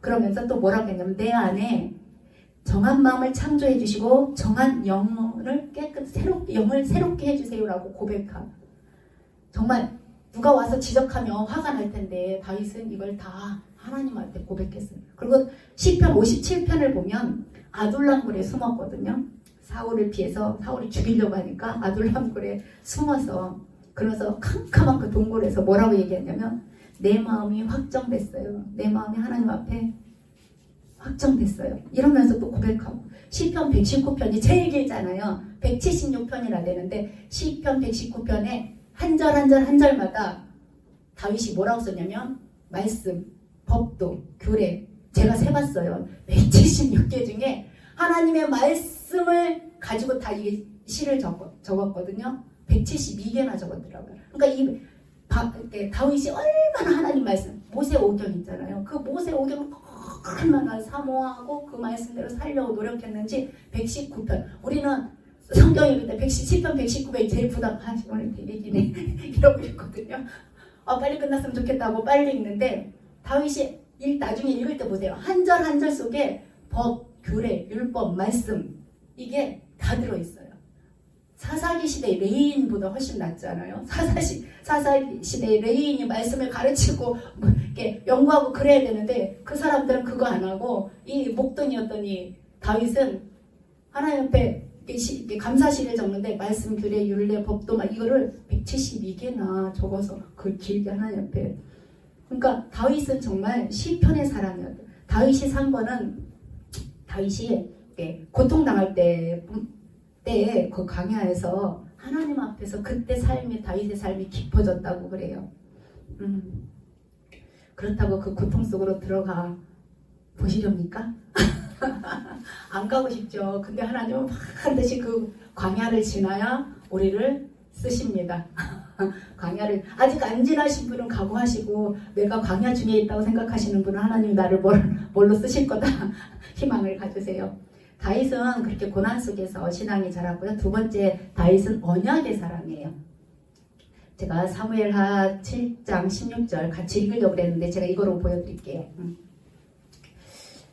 [SPEAKER 2] 그러면서 또 뭐라고 했냐면 내 안에 정한 마음을 창조해 주시고 정한 영을 영을 새롭게 해주세요라고 고백한. 정말 누가 와서 지적하면 화가 날 텐데 다윗은 이걸 다 하나님한테 고백했어요. 그리고 시편 57편을 보면 아둘람굴에 숨었거든요. 사울을 피해서 사울이 죽이려고 하니까 아둘람굴에 숨어서 그래서 캄캄한 그 동굴에서 뭐라고 얘기했냐면 내 마음이 확정됐어요. 내 마음이 하나님 앞에 확정됐어요. 이러면서 또 고백하고 시편 119편이 제일 길잖아요. 176편이나 되는데 시편 119편에 한 절마다 다윗이 뭐라고 썼냐면 말씀, 법도, 규례 제가 세봤어요. 176개 중에 하나님의 말씀을 가지고 다 이 시를 적었거든요. 172개나 적었더라고요. 그러니까 다윗이 얼마나 하나님 말씀, 모세오경 있잖아요. 그 모세오경을 얼마나 사모하고 그 말씀대로 살려고 노력했는지 119편. 우리는 성경 읽을 때 10편 119편이 제일 오늘 되게 기네 이러고 있거든요. 빨리 끝났으면 좋겠다고 빨리 읽는데 다윗이 나중에 읽을 때 보세요. 한 절 한 절 속에 법, 규례, 율법, 말씀 이게 다 들어있어요. 사사기 시대의 레인보다 훨씬 낫잖아요. 사사기 시대의 레인이 말씀을 가르치고 이렇게 연구하고 그래야 되는데 그 사람들은 그거 안 하고 이 목동이었더니 다윗은 하나님 앞에 이렇게 감사시를 적는데 말씀, 규례, 율례, 법도 막 이거를 172개나 적어서 그 길게 하나님 앞에. 그러니까 다윗은 정말 시편의 사람이었다. 다윗이 산 거는 다윗이 고통당할 때에 그 광야에서 하나님 앞에서 그때 삶이 다윗의 삶이 깊어졌다고 그래요. 그렇다고 그 고통 속으로 들어가 보시렵니까? 안 가고 싶죠. 근데 하나님은 반드시 그 광야를 지나야 우리를 쓰십니다. 광야를 아직 안 지나신 분은 각오하시고 내가 광야 중에 있다고 생각하시는 분은 하나님 나를 뭘로 쓰실 거다 희망을 가지세요. 다윗은 그렇게 고난 속에서 신앙이 자랐고요. 두 번째, 다윗은 언약의 사람이에요. 제가 사무엘하 7장 16절 같이 읽으려고 그랬는데 제가 이거로 보여드릴게요.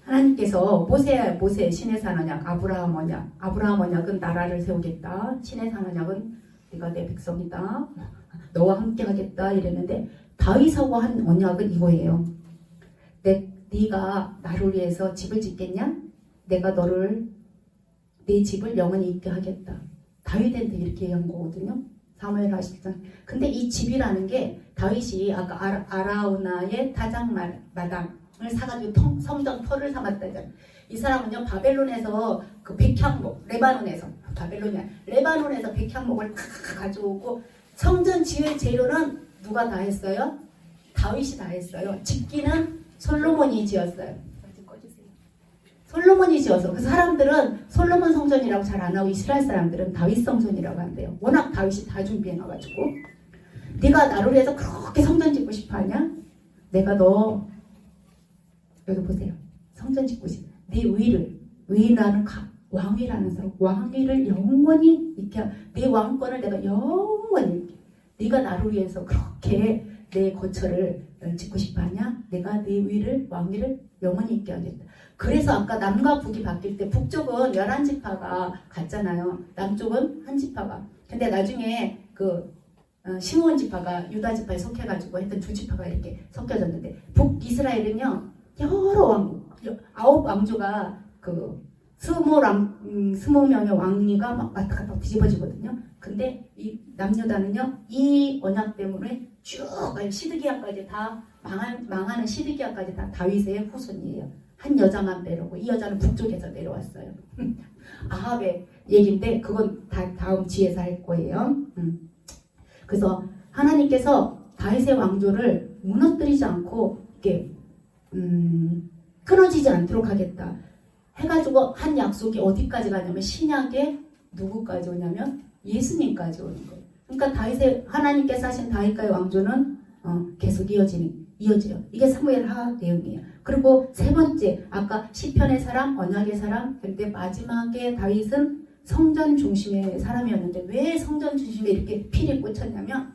[SPEAKER 2] 하나님께서 모세 신의 산 언약, 아브라함 언약은 나라를 세우겠다. 신의 산 언약은 네가 내 백성이다. 너와 함께 하겠다 이랬는데 다윗하고 한 언약은 이거예요. 네가 나를 위해서 집을 짓겠냐? 내가 내 집을 영원히 있게 하겠다. 다윗한테 이렇게 얘기한 거거든요. 사무엘하 10장. 근데 이 집이라는 게 다윗이 아까 아라우나의 타작마당을 사가지고 성전 터를 삼았다잖아요. 이 사람은요 바벨론에서 그 백향목, 레바논에서 백향목을 가져오고 성전 지을 재료는 누가 다 했어요? 다윗이 다 했어요. 짓기는 솔로몬이 지었어요. 솔로몬이 지어서 그 사람들은 솔로몬 성전이라고 잘 안 하고 이스라엘 사람들은 다윗 성전이라고 한대요. 워낙 다윗이 다 준비해놔가지고 네가 나를 위해서 그렇게 성전 짓고 싶어하냐? 내가 너 여기 보세요. 성전 짓고 싶어. 네 위라는 왕위라는 사람 왕위를 영원히 있게 네 왕권을 내가 영원히 있게 네가 나를 위해서 그렇게 내 거처를 짓고 싶어하냐? 내가 네 왕위를 영원히 있게 하겠다. 그래서 아까 남과 북이 바뀔 때 북쪽은 11지파가 갔잖아요. 남쪽은 한 지파가. 근데 나중에 그 시므온 지파가 유다 지파에 속해가지고 했던 두 지파가 이렇게 섞여졌는데 북이스라엘은요 여러 왕국 9왕조가 그 20명의 왕위가 막 왔다 갔다 뒤집어지거든요. 근데 이 남유다는요 이 언약 때문에 쭉 시드기야까지 다 망하는 시드기야까지 다 다윗의 후손이에요. 한 여자만 빼놓고 이 여자는 북쪽에서 내려왔어요. 아합의 얘기인데 그건 다음 지에서 할 거예요. 그래서 하나님께서 다윗의 왕조를 무너뜨리지 않고 이렇게 끊어지지 않도록 하겠다 해가지고 한 약속이 어디까지 가냐면 신약에 누구까지 오냐면 예수님까지 오는 거예요. 그러니까 하나님께서 하신 다윗과의 왕조는 계속 이어져요. 이게 사무엘하 내용이에요. 그리고 세 번째, 아까 시편의 사람, 언약의 사람, 근데 마지막에 다윗은 성전 중심의 사람이었는데 왜 성전 중심에 이렇게 필이 꽂혔냐면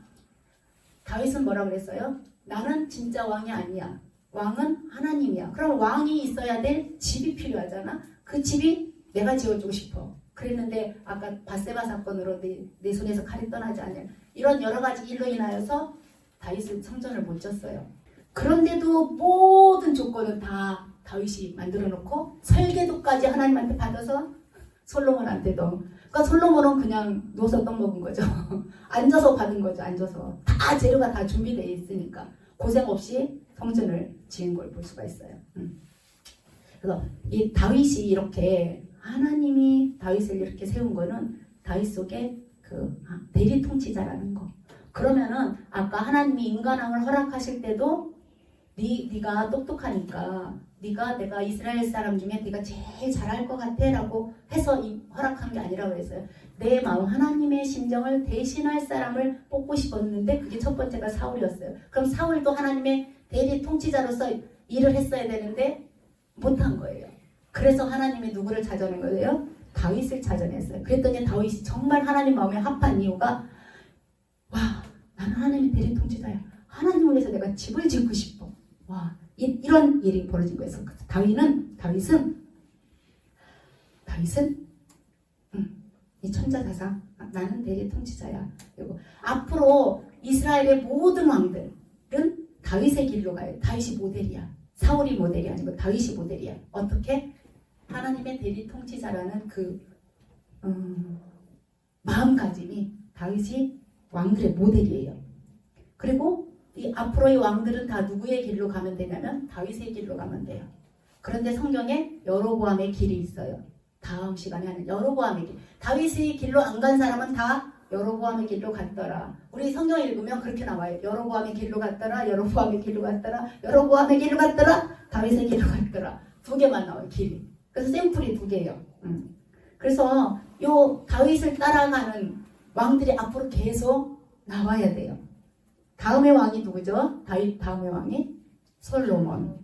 [SPEAKER 2] 다윗은 뭐라고 그랬어요? 나는 진짜 왕이 아니야. 왕은 하나님이야. 그럼 왕이 있어야 될 집이 필요하잖아. 그 집이 내가 지어주고 싶어. 그랬는데 아까 바세바 사건으로 내 손에서 칼이 떠나지 않냐. 이런 여러 가지 일로 인하여서 다윗은 성전을 못 졌어요. 그런데도 모든 조건은 다 다윗이 만들어 놓고 설계도까지 하나님한테 받아서 솔로몬한테도. 그러니까 솔로몬은 그냥 누워서 떡 먹은 거죠. 앉아서 받은 거죠. 앉아서. 다 재료가 다 준비되어 있으니까 고생 없이 성전을 지은 걸 볼 수가 있어요. 그래서 이 다윗이 이렇게 하나님이 다윗을 이렇게 세운 거는 다윗 속에 그 대리 통치자라는 거. 그러면은 아까 하나님이 인간왕을 허락하실 때도 네가 똑똑하니까 내가 이스라엘 사람 중에 네가 제일 잘할 것 같아 라고 해서 허락한 게 아니라고 했어요. 내 마음 하나님의 심정을 대신할 사람을 뽑고 싶었는데 그게 첫 번째가 사울이었어요. 그럼 사울도 하나님의 대리 통치자로서 일을 했어야 되는데 못한 거예요. 그래서 하나님이 누구를 찾아낸 거예요? 다윗을 찾아냈어요. 그랬더니 다윗이 정말 하나님 마음에 합한 이유가 와, 나는 하나님의 대리 통치자야. 하나님을 위해서 내가 집을 짓고 싶어. 와, 이런 일이 벌어진 거예요. 다윗은 이 천자사상 나는 대리 통치자야. 그리고 앞으로 이스라엘의 모든 왕들은 다윗의 길로 가요. 다윗이 모델이야. 사울이 모델이 아니고 다윗이 모델이야. 어떻게? 하나님의 대리 통치자라는 그 마음가짐이 다윗이 왕들의 모델이에요. 그리고 이 앞으로의 왕들은 다 누구의 길로 가면 되냐면 다윗의 길로 가면 돼요. 그런데 성경에 여로보암의 길이 있어요. 다음 시간에 하는 여로보암의 길. 다윗의 길로 안 간 사람은 다 여로보암의 길로 갔더라. 우리 성경 읽으면 그렇게 나와요. 여로보암의 길로 갔더라. 여로보암의 길로 갔더라. 여로보암의 길로 갔더라. 다윗의 길로 갔더라. 두 개만 나와요. 길이. 그래서 샘플이 두 개예요. 그래서 요 다윗을 따라가는 왕들이 앞으로 계속 나와야 돼요. 다음의 왕이 누구죠? 다윗 다음의 왕이 솔로몬.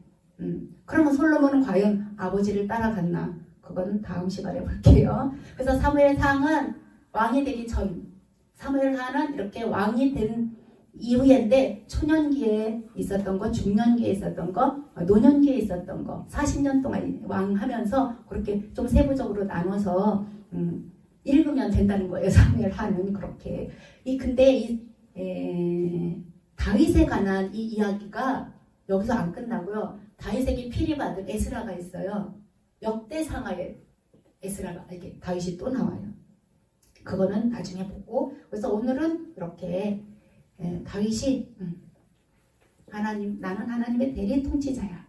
[SPEAKER 2] 그러면 솔로몬은 과연 아버지를 따라갔나? 그거는 다음 시간에 볼게요. 그래서 사무엘상은 왕이 되기 전, 사무엘하는 이렇게 왕이 된 이후인데 초년기에 있었던 거, 중년기에 있었던 거, 노년기에 있었던 거, 40년 동안 왕하면서 그렇게 좀 세부적으로 나눠서 읽으면 된다는 거예요. 사무엘하는 그렇게. 근데 다윗에 관한 이 이야기가 여기서 안 끝나고요. 다윗에게 피리받은 에스라가 있어요. 역대상하에 에스라가 이게 다윗이 또 나와요. 그거는 나중에 보고. 그래서 오늘은 이렇게 다윗이 나는 하나님의 대리 통치자야.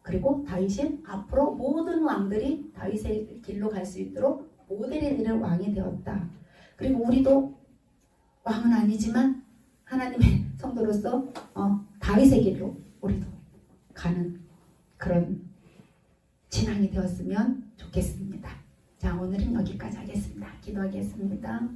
[SPEAKER 2] 그리고 다윗이 앞으로 모든 왕들이 다윗의 길로 갈 수 있도록 모델이 되는 왕이 되었다. 그리고 우리도 왕은 아니지만 하나님의 성도로서 다윗의 길로 우리도 가는 그런 진앙이 되었으면 좋겠습니다. 자, 오늘은 여기까지 하겠습니다. 기도하겠습니다.